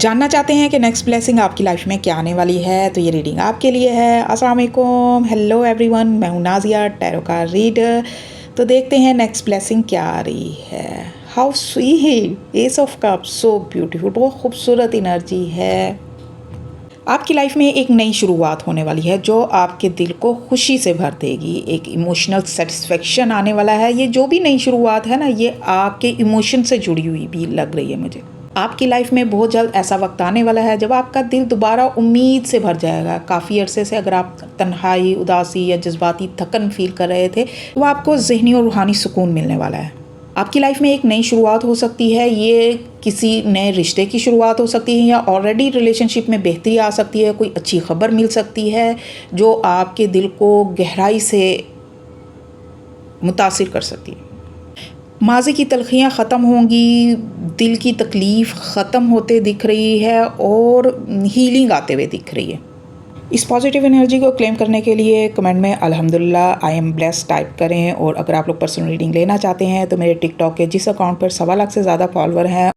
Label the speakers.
Speaker 1: जानना चाहते हैं कि नेक्स्ट ब्लेसिंग आपकी लाइफ में क्या आने वाली है, तो ये रीडिंग आपके लिए है। अस्सलाम वालेकुम, हेलो एवरीवन, मैं हूँ नाजिया, टैरो का रीडर। तो देखते हैं नेक्स्ट ब्लेसिंग क्या आ रही है। How sweet, S of cup, so beautiful, बहुत खूबसूरत एनर्जी है। आपकी लाइफ में एक नई शुरुआत होने वाली है जो आपके दिल को खुशी से भर देगी। एक इमोशनल सेटिस्फेक्शन आने वाला है। ये जो भी नई शुरुआत है ना, ये आपके इमोशन से जुड़ी हुई भी लग रही है मुझे। आपकी लाइफ में बहुत जल्द ऐसा वक्त आने वाला है जब आपका दिल दोबारा उम्मीद से भर जाएगा। काफ़ी अरसे से अगर आप तन्हाई, उदासी या जज्बाती थकन फील कर रहे थे, तो आपको ज़हनी और रूहानी सुकून मिलने वाला है। आपकी लाइफ में एक नई शुरुआत हो सकती है। ये किसी नए रिश्ते की शुरुआत हो सकती है या ऑलरेडी रिलेशनशिप में बेहतरी आ सकती है। कोई अच्छी खबर मिल सकती है जो आपके दिल को गहराई से मुतासिर कर सकती है। माज़ी की तलखियाँ ख़त्म होंगी, दिल की तकलीफ़ ख़त्म होते दिख रही है और हीलिंग आते हुए दिख रही है। इस पॉजिटिव एनर्जी को क्लेम करने के लिए कमेंट में अल्हम्दुलिल्लाह आई एम ब्लेस्ड टाइप करें। और अगर आप लोग पर्सनल रीडिंग लेना चाहते हैं तो मेरे टिकटॉक के जिस अकाउंट पर 1.25 लाख से ज़्यादा फॉलोअर हैं